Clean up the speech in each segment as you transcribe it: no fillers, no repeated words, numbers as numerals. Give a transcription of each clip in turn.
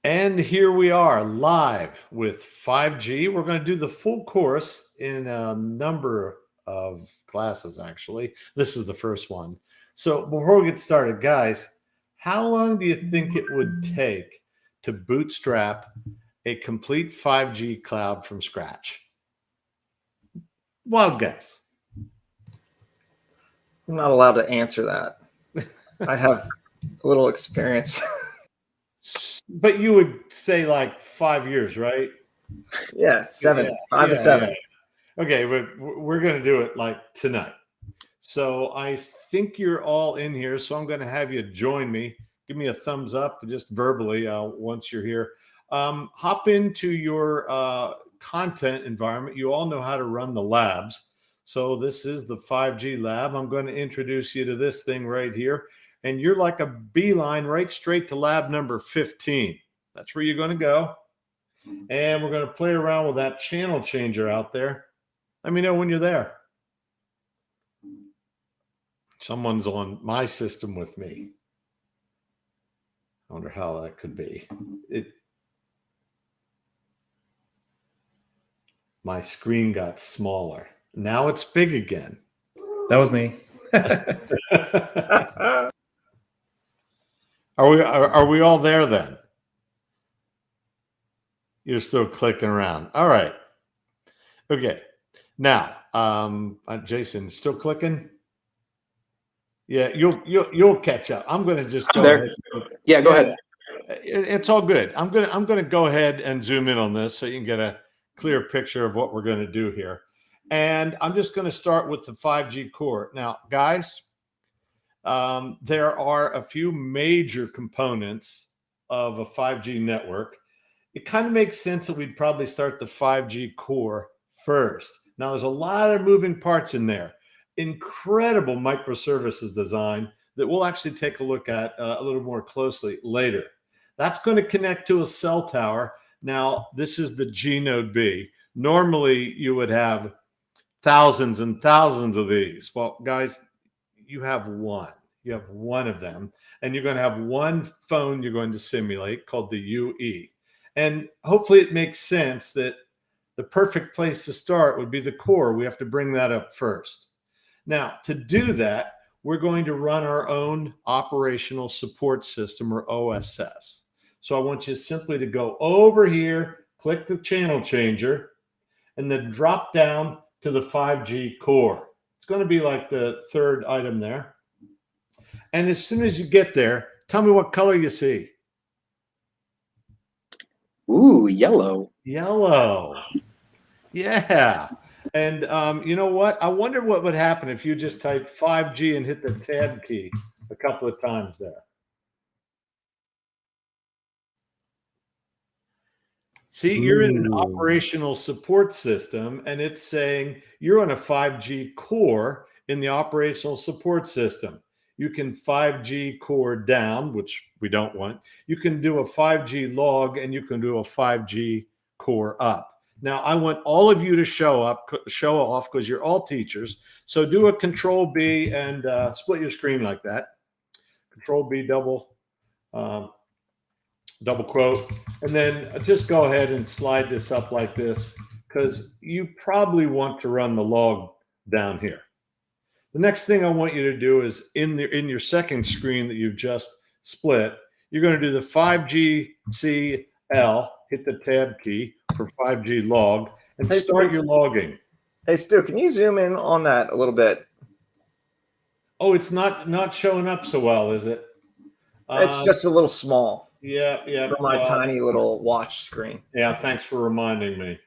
And here we are live with 5G. We're going to do the full course in a number of classes, actually. This is the first one. So before we get started, guys, how long do you think it would take to bootstrap a complete 5G cloud from scratch? Wild guess. I'm not allowed to answer that. I have a little experience. But you would say like 5 years, right? Yeah, 5 to 7. Yeah. Okay, but we're going to do it like tonight. So I think you're all in here. So I'm going to have you join me. Give me a thumbs up just verbally once you're here. Hop into your content environment. You all know how to run the labs. So this is the 5G lab. I'm going to introduce you to this thing right here. And you're like a beeline right straight to lab number 15. That's where you're going to go. And we're going to play around with that channel changer out there. Let me know when you're there. Someone's on my system with me. I wonder how that could be. My screen got smaller. Now it's big again. That was me. Are we all there then? You're still clicking around. All right. Okay. Now, Jason, still clicking? Yeah, you'll catch up. I'm going to just go there. ahead. Yeah, go ahead. It's all good. I'm going to go ahead and zoom in on this so you can get a clear picture of what we're going to do here. And I'm just going to start with the 5G core. Now, guys, there are a few major components of a 5G network. It kind of makes sense that we'd probably start the 5G core first. Now, there's a lot of moving parts in there. Incredible microservices design that we'll actually take a look at a little more closely later. That's going to connect to a cell tower. Now, this is the G node B. Normally, you would have thousands and thousands of these. Well, guys, you have one. You have one of them. And you're going to have one phone you're going to simulate called the UE. And hopefully it makes sense that the perfect place to start would be the core. We have to bring that up first. Now, to do that, we're going to run our own operational support system, or OSS. So I want you simply to go over here, click the channel changer, and then drop down to the 5G core. It's going to be like the third item there. And as soon as you get there, tell me what color you see. Ooh, yellow. Yellow. Yeah. And you know what? I wonder what would happen if you just type 5G and hit the tab key a couple of times there. See, you're in an operational support system, and it's saying you're on a 5G core in the operational support system. You can 5G core down, which we don't want. You can do a 5G log, and you can do a 5G core up. Now, I want all of you to show off, because you're all teachers. So do a Control B and split your screen like that. Control B, double quote, and then just go ahead and slide this up like this, because you probably want to run the log down here. The next thing I want you to do is in your second screen that you've just split, you're going to do the 5G CL, hit the tab key for 5G log, and start your logging. Hey, Stu, can you zoom in on that a little bit? Oh, it's not showing up so well, is it? It's just a little small. Yeah. For my tiny little watch screen. Yeah, thanks for reminding me.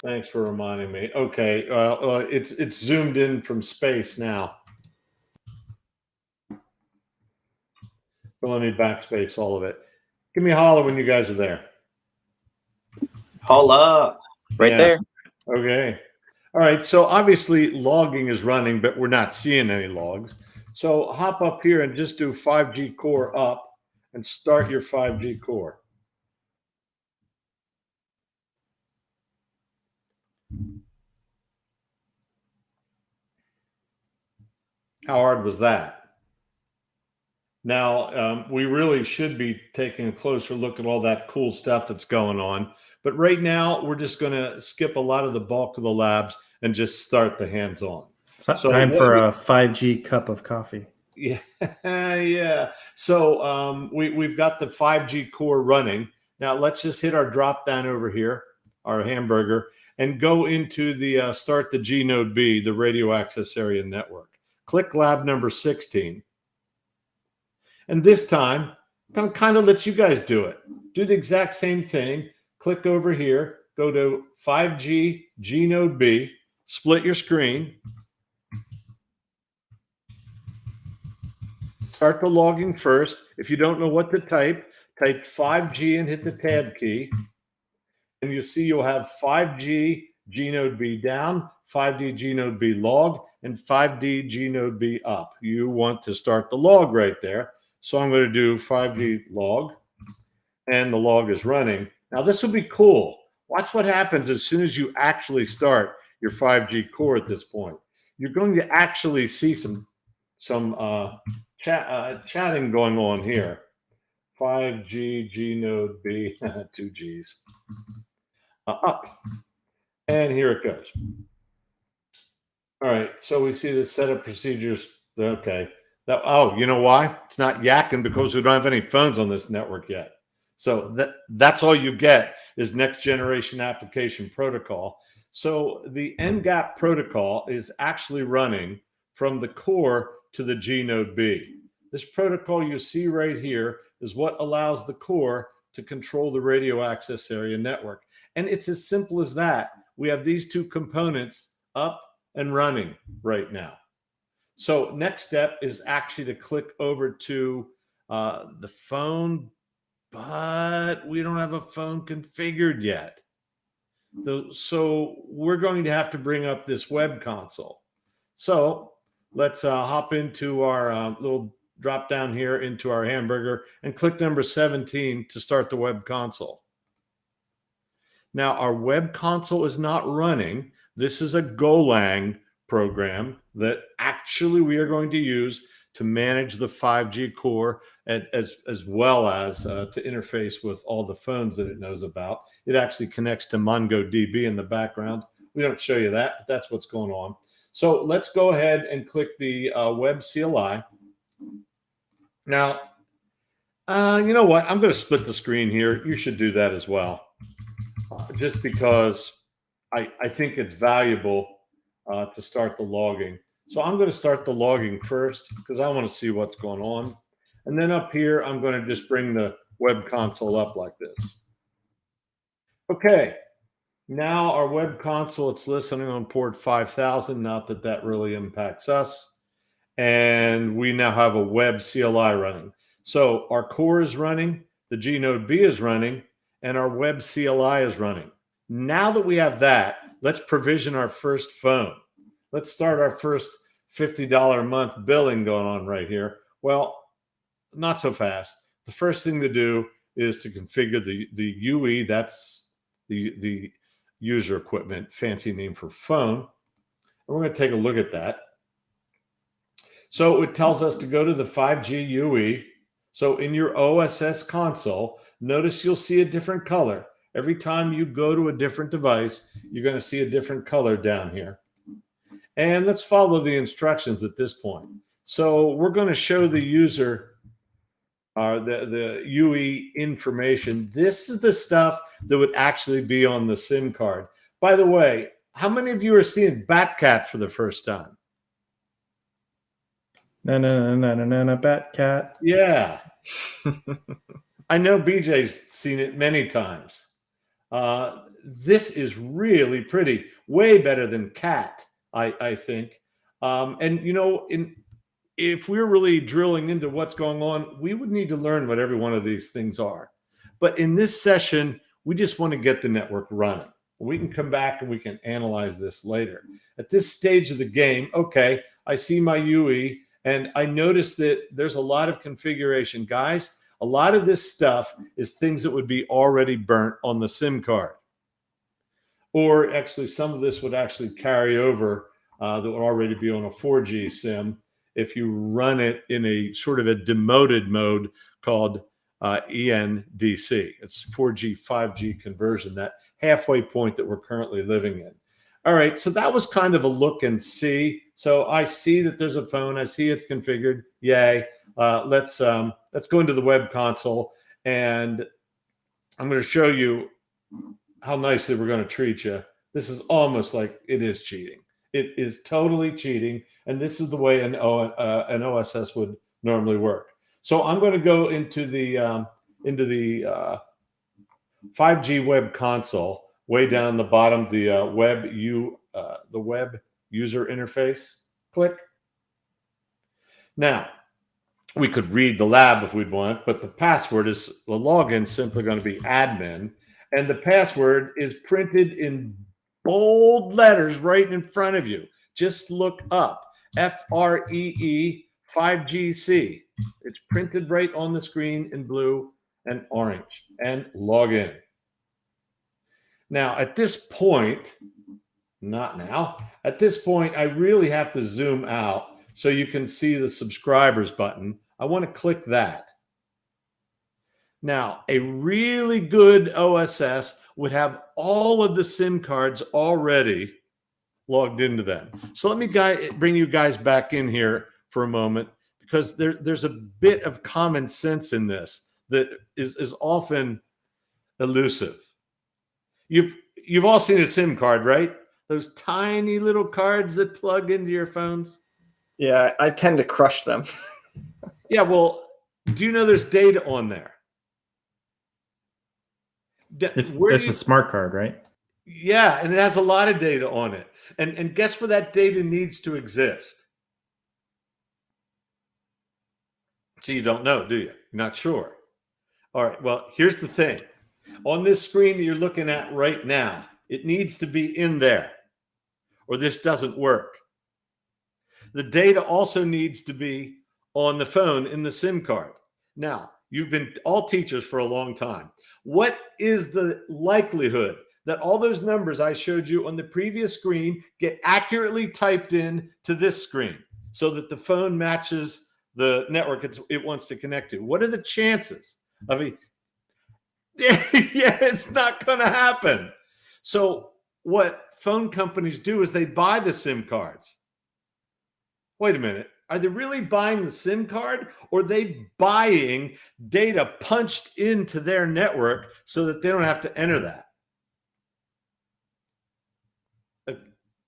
Thanks for reminding me. Okay, it's zoomed in from space now. So let me backspace all of it. Give me a holler when you guys are there. Holla. Right there. Okay. All right, so obviously logging is running, but we're not seeing any logs. So hop up here and just do 5G core up and start your 5G core. How hard was that? Now, we really should be taking a closer look at all that cool stuff that's going on. But right now, we're just going to skip a lot of the bulk of the labs and just start the hands-on. It's So time what for we- a 5G cup of coffee. Yeah, yeah. So we've got the 5G core running. Now let's just hit our drop down over here, our hamburger, and go into the start the G node B, the radio access area network. Click lab number 16. And this time, I'm going to kind of let you guys do it. Do the exact same thing. Click over here, go to 5G G node B, split your screen. Start the logging first. If you don't know what to type 5G and hit the tab key. And you'll see you'll have 5G G node B down, 5D G node B log, and 5D G node B up. You want to start the log right there. So I'm going to do 5D log, and the log is running. Now this will be cool. Watch what happens as soon as you actually start your 5G core at this point. You're going to actually see some chatting going on here. 5G G node B, 2 Gs. Up. And here it goes. All right, so we see the setup procedures. Okay. Oh, you know why? It's not yakking because we don't have any phones on this network yet. So that's all you get is next generation application protocol. So the NGAP protocol is actually running from the core to the G node B. This protocol you see right here is what allows the core to control the radio access area network. And it's as simple as that. We have these two components up and running right now. So next step is actually to click over to the phone, but we don't have a phone configured yet. So we're going to have to bring up this web console. So let's hop into our little drop down here into our hamburger and click number 17 to start the web console. Now our web console is not running. This is a Golang program that actually we are going to use to manage the 5G core as well as to interface with all the phones that it knows about. It actually connects to MongoDB in the background. We don't show you that, but that's what's going on. So let's go ahead and click the web CLI. Now, you know what? I'm going to split the screen here. You should do that as well, just because I think it's valuable to start the logging. So I'm going to start the logging first because I want to see what's going on. And then up here, I'm going to just bring the web console up like this. Okay. Now our web console, it's listening on port 5000. Not that that really impacts us. And we now have a web CLI running. So our core is running, the G node B is running, and our web CLI is running. Now that we have that, let's provision our first phone. Let's start our first $50 a month billing going on right here. Well, not so fast. The first thing to do is to configure the UE, that's the user equipment, fancy name for phone. And we're going to take a look at that. So it tells us to go to the 5G UE. So in your OSS console, notice you'll see a different color. Every time you go to a different device, you're going to see a different color down here. And let's follow the instructions at this point. So we're going to show the user the UE information. This is the stuff that would actually be on the SIM card. By the way, how many of you are seeing Batcat for the first time? No, Batcat. Yeah. I know BJ's seen it many times. This is really pretty, way better than Cat, I think. And you know, if we're really drilling into what's going on, we would need to learn what every one of these things are. But in this session, we just want to get the network running. We can come back and we can analyze this later. At this stage of the game, okay, I see my UE and I notice that there's a lot of configuration. Guys, a lot of this stuff is things that would be already burnt on the SIM card. Or actually, some of this would actually carry over that would already be on a 4G SIM if you run it in a sort of a demoted mode called ENDC. It's 4G, 5G conversion, that halfway point that we're currently living in. All right, so that was kind of a look and see. So I see that there's a phone. I see it's configured. Yay. Let's go into the web console, and I'm going to show you how nicely we're going to treat you. This is almost like it is cheating. It is totally cheating, and this is the way an OSS would normally work. So I'm going to go into the 5G web console, way down the bottom, the web user interface. Click. Now, we could read the lab if we'd want, but the password is, the login is simply going to be admin, and the password is printed in bold letters right in front of you. Just look up FREE 5GC. It's printed right on the screen in blue and orange, and log in. Now, at this point, not now, at this point, I really have to zoom out so you can see the subscribers button. I want to click that. Now, a really good OSS would have all of the SIM cards already logged into them. So let me bring you guys back in here for a moment, because there's a bit of common sense in this that is often elusive. You've all seen a SIM card, right? Those tiny little cards that plug into your phones. Yeah, I tend to crush them. Yeah, well, do you know there's data on there? It's a smart card, right? Yeah, and it has a lot of data on it. And guess where that data needs to exist? So you don't know, do you? You're not sure. All right, well, here's the thing. On this screen that you're looking at right now, it needs to be in there, or this doesn't work. The data also needs to be on the phone in the SIM card. Now, you've been all teachers for a long time. What is the likelihood that all those numbers I showed you on the previous screen get accurately typed in to this screen so that the phone matches the network it wants to connect to? What are the chances of it? Yeah, it's not going to happen. So what phone companies do is they buy the SIM cards. Wait a minute. Are they really buying the SIM card, or are they buying data punched into their network so that they don't have to enter that?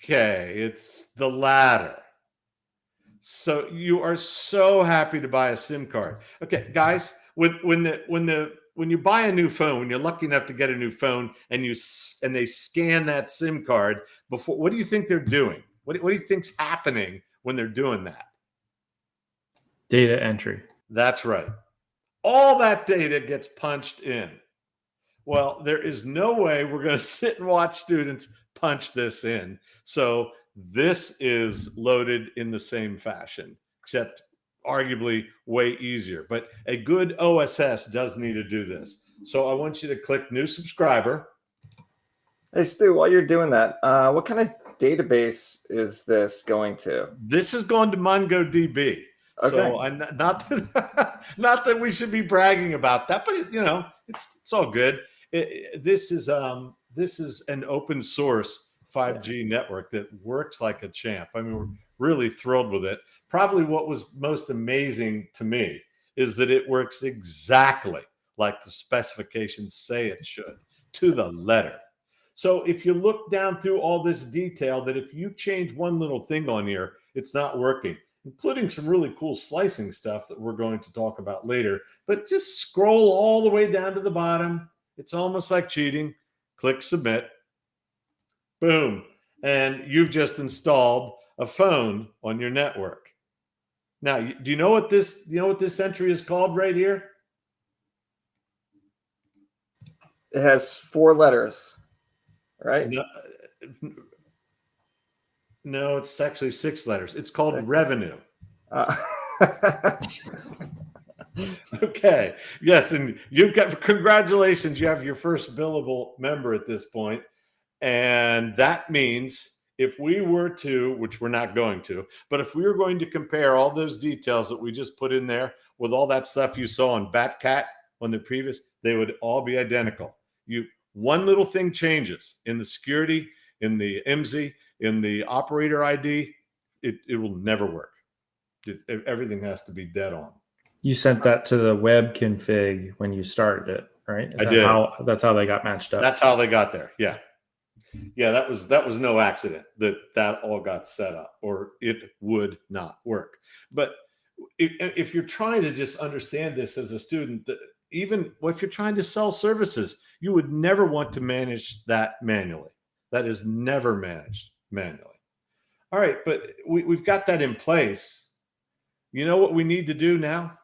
Okay, it's the latter. So you are so happy to buy a SIM card. Okay, guys, when you buy a new phone, when you're lucky enough to get a new phone, and they scan that SIM card before, what do you think they're doing? What do you think's happening when they're doing that? Data entry. That's right. All that data gets punched in. Well, there is no way we're going to sit and watch students punch this in. So this is loaded in the same fashion, except arguably way easier. But a good OSS does need to do this. So I want you to click New Subscriber. Hey, Stu, while you're doing that, what kind of database is this going to? This is going to MongoDB. Okay. So I'm not that we should be bragging about that, but it's all good. This is an open source 5G network that works like a champ. I mean, we're really thrilled with it. Probably what was most amazing to me is that it works exactly like the specifications say it should, to the letter. So if you look down through all this detail, that if you change one little thing on here, it's not working, including some really cool slicing stuff that we're going to talk about later. But just scroll all the way down to the bottom. It's almost like cheating. Click Submit. Boom. And you've just installed a phone on your network. Now, do you know what this entry is called right here? It has 4 letters, right? No, it's actually 6 letters. It's called revenue. Okay. Yes, and congratulations, you have your first billable member at this point. And that means if we were to, which we're not going to, but if we were going to compare all those details that we just put in there with all that stuff you saw on Batcat on the previous, they would all be identical. One little thing changes in the security, in the IMSI, in the operator ID, it will never work. Everything has to be dead on. You sent that to the web config when you started it, right? I did. That's how they got matched up. That's how they got there. Yeah. Yeah, that was no accident that all got set up, or it would not work. But if you're trying to just understand this as a student, even if you're trying to sell services, you would never want to manage that manually. That is never managed manually. All right, but we've got that in place. You know what we need to do now?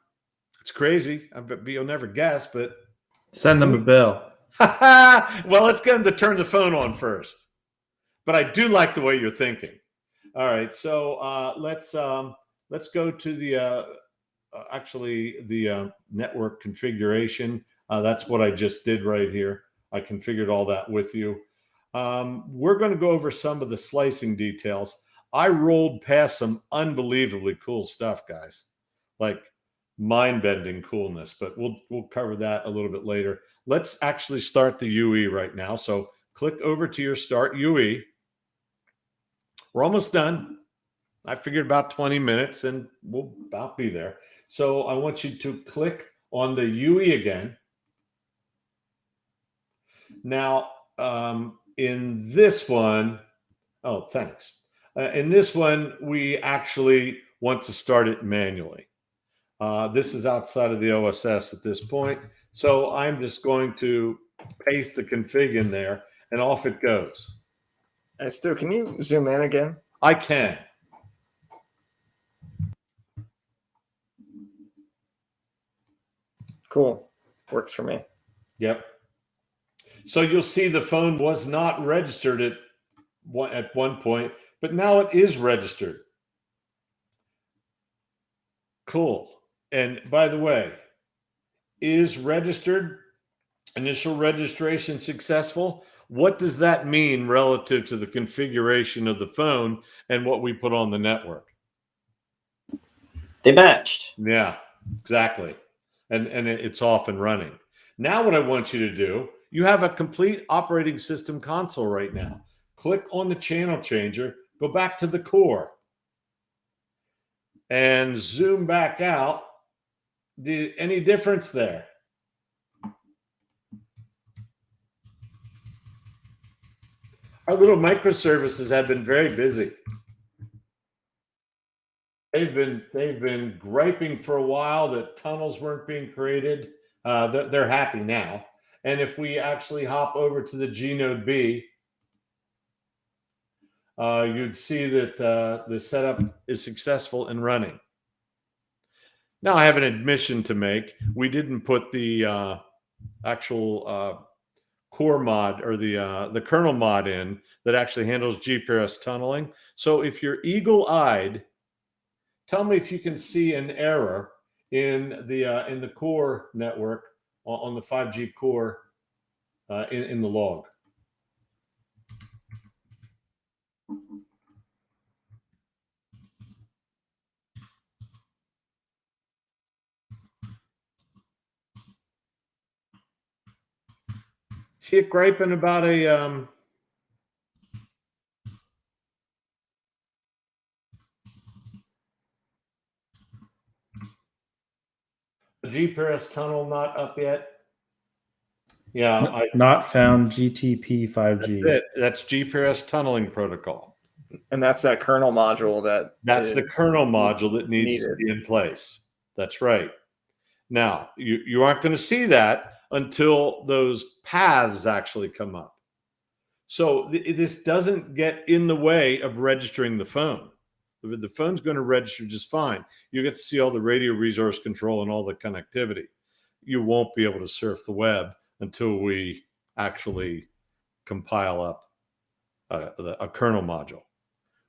It's crazy. I bet you'll never guess, but send them a bill. Well, let's get them to turn the phone on first. But I do like the way you're thinking. All right, so let's go to the network configuration. That's what I just did right here. I configured all that with you. We're going to go over some of the slicing details. I rolled past some unbelievably cool stuff, guys, like mind-bending coolness, but we'll cover that a little bit later. Let's actually start the UE right now. So click over to your Start UE. We're almost done. I figured about 20 minutes and we'll about be there. So I want you to click on the UE again. Now, in this one, oh, thanks. In this one, we actually want to start it manually. This is outside of the OSS at this point. So I'm just going to paste the config in there and off it goes. Hey, Stu, can you zoom in again? I can. Cool. Works for me. Yep. So you'll see the phone was not registered at one point, but now it is registered. Cool. And by the way, is registered, initial registration successful? What does that mean relative to the configuration of the phone and what we put on the network? They matched. Yeah, exactly. And it's off and running. Now what I want you to do, you have a complete operating system console right now. Click on the channel changer, go back to the core, and zoom back out. Any difference there? Our little microservices have been very busy. They've been griping for a while that tunnels weren't being created. They're happy now. And if we actually hop over to the G node B, you'd see that the setup is successful and running. Now I have an admission to make. We didn't put the actual core mod or the kernel mod in that actually handles GPRS tunneling. So if you're eagle-eyed, tell me if you can see an error in the core network on the 5G core in the log. See it griping about a GPRS tunnel not up yet? Yeah, not found GTP 5G. That's GPRS tunneling protocol. And that's that kernel module that's the kernel module that needs to be in place. That's right. Now, you aren't going to see that until those paths actually come up. So this doesn't get in the way of registering the phone. The phone's going to register just fine. You get to see all the radio resource control and all the connectivity. You won't be able to surf the web until we actually compile up a kernel module,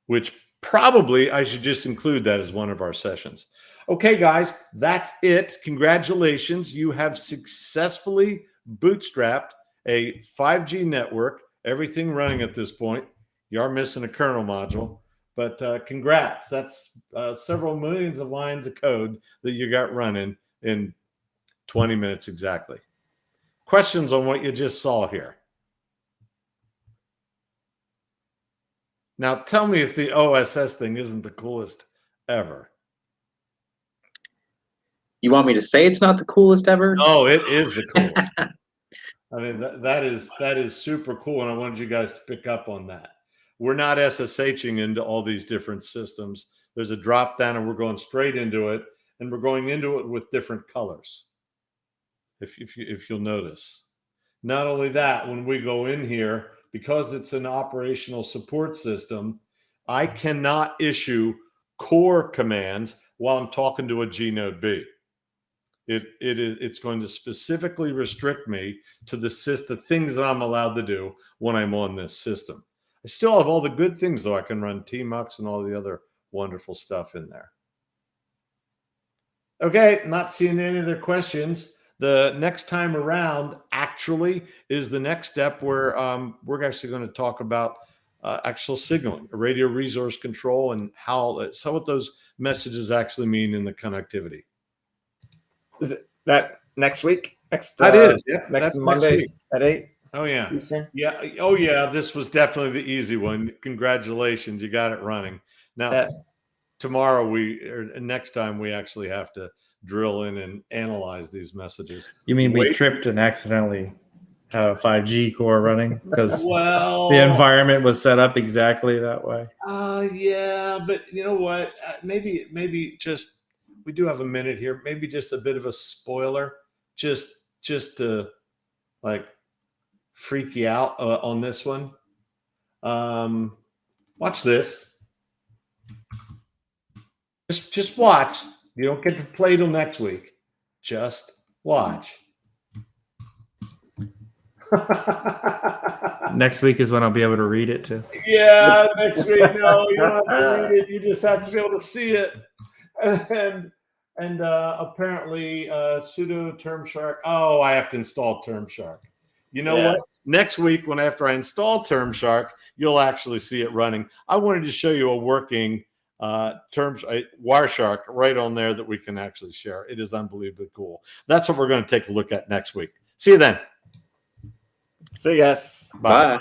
which probably I should just include that as one of our sessions. Okay, guys, that's it. Congratulations. You have successfully bootstrapped a 5G network, everything running at this point. You are missing a kernel module, but congrats. That's several millions of lines of code that you got running in 20 minutes exactly. Questions on what you just saw here? Now, tell me if the OSS thing isn't the coolest ever. You want me to say it's not the coolest ever? Oh, it is the coolest. I mean, that is super cool, and I wanted you guys to pick up on that. We're not SSHing into all these different systems. There's a drop down, and we're going straight into it, and we're going into it with different colors. If you'll notice. Not only that, when we go in here, because it's an operational support system, I cannot issue core commands while I'm talking to a G-Node B. It's going to specifically restrict me to the things that I'm allowed to do when I'm on this system. I still have all the good things, though. I can run tmux and all the other wonderful stuff in there. Okay, not seeing any other questions. The next time around actually is the next step where we're actually going to talk about actual signaling, radio resource control, and how some of those messages actually mean in the connectivity. Is it that next week? That is, yeah. Next That's Monday next week. at 8 Oh, yeah. Eastern? Yeah. Oh, yeah. This was definitely the easy one. Congratulations. You got it running. Now, tomorrow next time we actually have to drill in and analyze these messages. You mean we tripped and accidentally had a 5G core running because well, the environment was set up exactly that way? Yeah, but you know what? Maybe just, we do have a minute here. Maybe just a bit of a spoiler, just to like freak you out on this one. Watch this. Just watch. You don't get to play till next week. Just watch. Next week is when I'll be able to read it too. Yeah, next week. No, you don't have to read it. You just have to be able to see it. And apparently sudo termshark. Oh, I have to install termshark. You know what? Next week, after I install termshark, you'll actually see it running. I wanted to show you a working Wireshark right on there that we can actually share. It is unbelievably cool. That's what we're going to take a look at next week. See you then. See you guys. Bye. Bye.